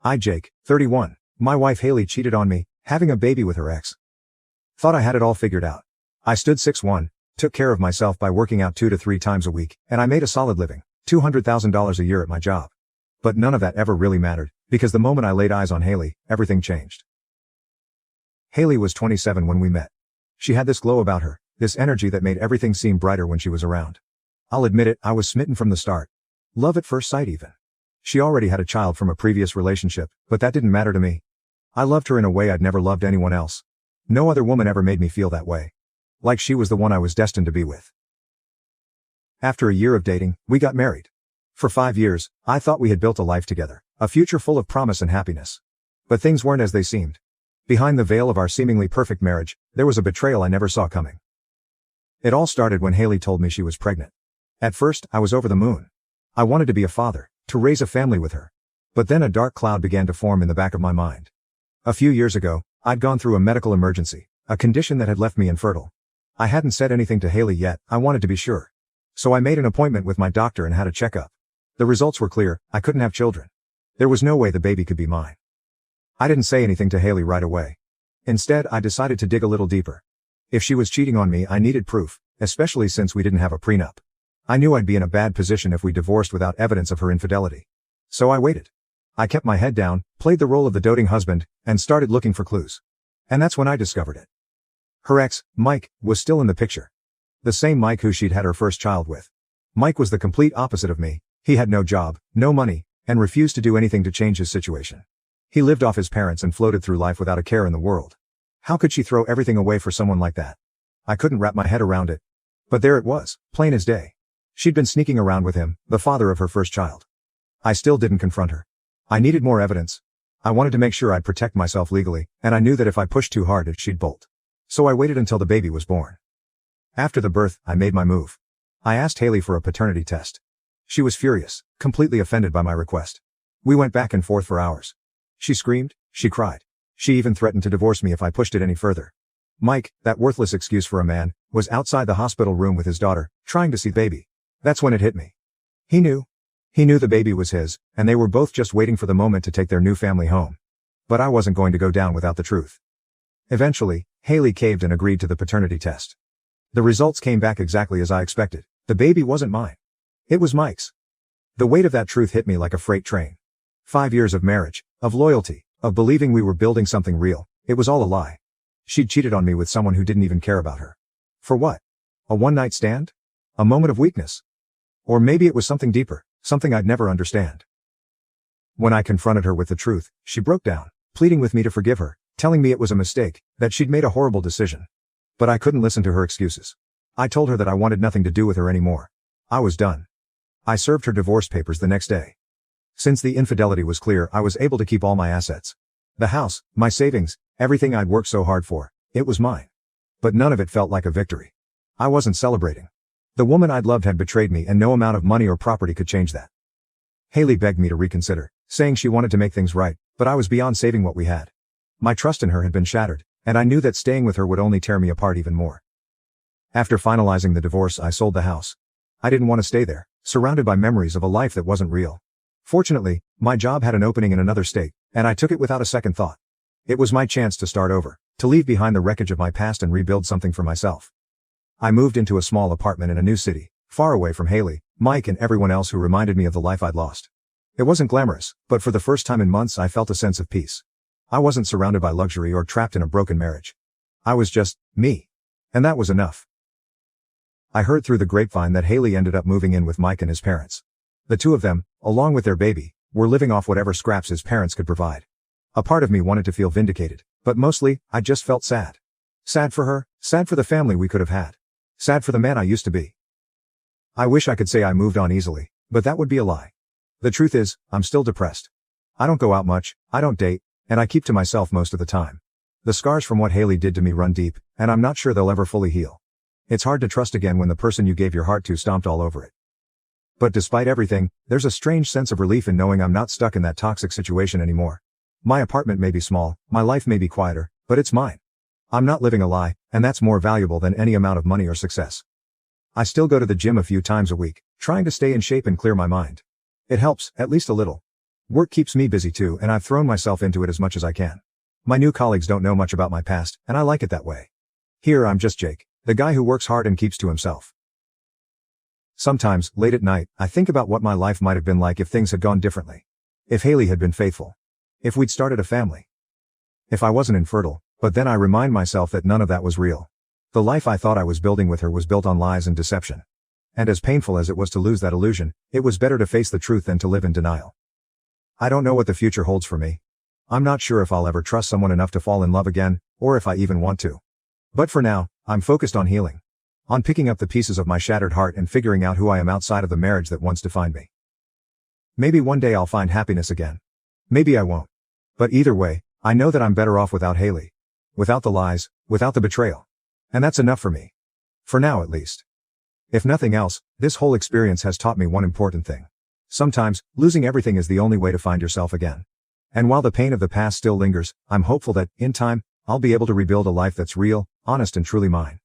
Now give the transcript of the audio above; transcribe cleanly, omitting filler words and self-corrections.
I, Jake, 31. My wife Haley cheated on me, having a baby with her ex. Thought I had it all figured out. I stood 6'1", took care of myself by working out 2 to 3 times a week, and I made a solid living, $200,000 a year at my job. But none of that ever really mattered, because the moment I laid eyes on Haley, everything changed. Haley was 27 when we met. She had this glow about her, this energy that made everything seem brighter when she was around. I'll admit it, I was smitten from the start. Love at first sight even. She already had a child from a previous relationship, but that didn't matter to me. I loved her in a way I'd never loved anyone else. No other woman ever made me feel that way. Like she was the one I was destined to be with. After a year of dating, we got married. For 5 years, I thought we had built a life together, a future full of promise and happiness. But things weren't as they seemed. Behind the veil of our seemingly perfect marriage, there was a betrayal I never saw coming. It all started when Haley told me she was pregnant. At first, I was over the moon. I wanted to be a father, to raise a family with her. But then a dark cloud began to form in the back of my mind. A few years ago, I'd gone through a medical emergency, a condition that had left me infertile. I hadn't said anything to Haley yet, I wanted to be sure. So I made an appointment with my doctor and had a checkup. The results were clear, I couldn't have children. There was no way the baby could be mine. I didn't say anything to Haley right away. Instead, I decided to dig a little deeper. If she was cheating on me, I needed proof, especially since we didn't have a prenup. I knew I'd be in a bad position if we divorced without evidence of her infidelity. So I waited. I kept my head down, played the role of the doting husband, and started looking for clues. And that's when I discovered it. Her ex, Mike, was still in the picture. The same Mike who she'd had her first child with. Mike was the complete opposite of me. He had no job, no money, and refused to do anything to change his situation. He lived off his parents and floated through life without a care in the world. How could she throw everything away for someone like that? I couldn't wrap my head around it. But there it was, plain as day. She'd been sneaking around with him, the father of her first child. I still didn't confront her. I needed more evidence. I wanted to make sure I'd protect myself legally, and I knew that if I pushed too hard, she'd bolt. So I waited until the baby was born. After the birth, I made my move. I asked Haley for a paternity test. She was furious, completely offended by my request. We went back and forth for hours. She screamed, she cried. She even threatened to divorce me if I pushed it any further. Mike, that worthless excuse for a man, was outside the hospital room with his daughter, trying to see the baby. That's when it hit me. He knew. He knew the baby was his, and they were both just waiting for the moment to take their new family home. But I wasn't going to go down without the truth. Eventually, Haley caved and agreed to the paternity test. The results came back exactly as I expected. The baby wasn't mine. It was Mike's. The weight of that truth hit me like a freight train. 5 years of marriage, of loyalty, of believing we were building something real, it was all a lie. She'd cheated on me with someone who didn't even care about her. For what? A one-night stand? A moment of weakness? Or maybe it was something deeper, something I'd never understand. When I confronted her with the truth, she broke down, pleading with me to forgive her, telling me it was a mistake, that she'd made a horrible decision. But I couldn't listen to her excuses. I told her that I wanted nothing to do with her anymore. I was done. I served her divorce papers the next day. Since the infidelity was clear, I was able to keep all my assets. The house, my savings, everything I'd worked so hard for, it was mine. But none of it felt like a victory. I wasn't celebrating. The woman I'd loved had betrayed me, and no amount of money or property could change that. Haley begged me to reconsider, saying she wanted to make things right, but I was beyond saving what we had. My trust in her had been shattered, and I knew that staying with her would only tear me apart even more. After finalizing the divorce, I sold the house. I didn't want to stay there, surrounded by memories of a life that wasn't real. Fortunately, my job had an opening in another state, and I took it without a second thought. It was my chance to start over, to leave behind the wreckage of my past and rebuild something for myself. I moved into a small apartment in a new city, far away from Haley, Mike, and everyone else who reminded me of the life I'd lost. It wasn't glamorous, but for the first time in months I felt a sense of peace. I wasn't surrounded by luxury or trapped in a broken marriage. I was just me. And that was enough. I heard through the grapevine that Haley ended up moving in with Mike and his parents. The two of them, along with their baby, were living off whatever scraps his parents could provide. A part of me wanted to feel vindicated, but mostly, I just felt sad. Sad for her, sad for the family we could have had. Sad for the man I used to be. I wish I could say I moved on easily, but that would be a lie. The truth is, I'm still depressed. I don't go out much, I don't date, and I keep to myself most of the time. The scars from what Haley did to me run deep, and I'm not sure they'll ever fully heal. It's hard to trust again when the person you gave your heart to stomped all over it. But despite everything, there's a strange sense of relief in knowing I'm not stuck in that toxic situation anymore. My apartment may be small, my life may be quieter, but it's mine. I'm not living a lie, and that's more valuable than any amount of money or success. I still go to the gym a few times a week, trying to stay in shape and clear my mind. It helps, at least a little. Work keeps me busy too, and I've thrown myself into it as much as I can. My new colleagues don't know much about my past, and I like it that way. Here I'm just Jake, the guy who works hard and keeps to himself. Sometimes, late at night, I think about what my life might have been like if things had gone differently. If Haley had been faithful. If we'd started a family. If I wasn't infertile, but then I remind myself that none of that was real. The life I thought I was building with her was built on lies and deception. And as painful as it was to lose that illusion, it was better to face the truth than to live in denial. I don't know what the future holds for me. I'm not sure if I'll ever trust someone enough to fall in love again, or if I even want to. But for now, I'm focused on healing. On picking up the pieces of my shattered heart and figuring out who I am outside of the marriage that once defined me. Maybe one day I'll find happiness again. Maybe I won't. But either way, I know that I'm better off without Haley. Without the lies, without the betrayal. And that's enough for me. For now at least. If nothing else, this whole experience has taught me one important thing. Sometimes, losing everything is the only way to find yourself again. And while the pain of the past still lingers, I'm hopeful that, in time, I'll be able to rebuild a life that's real, honest and truly mine.